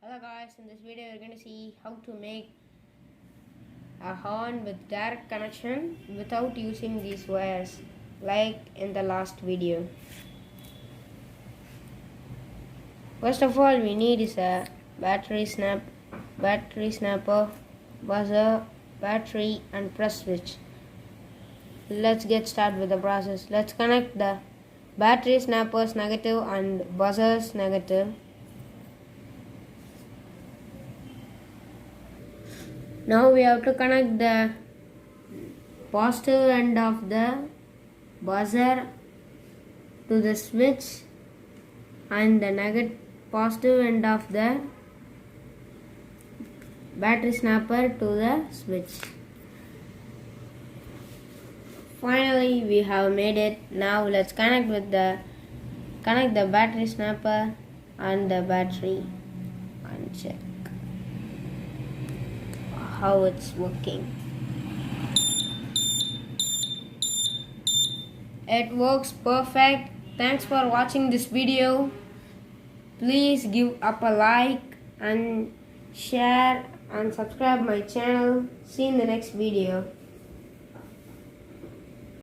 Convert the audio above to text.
Hello guys, in this video we're going to see how to make a horn with direct connection without using these wires like in the last video. First of all, we need is a battery snapper, buzzer, battery and press switch. Let's get started with the process. Let's connect the battery snapper's negative and buzzer's negative. Now we have to connect the positive end of the buzzer to the switch and the positive end of the battery snapper to the switch. Finally, we have made it. Now let's connect the battery snapper and the battery and check how it's working. It works perfect. Thanks for watching this video. Please give up a like and share and subscribe my channel. See you in the next video.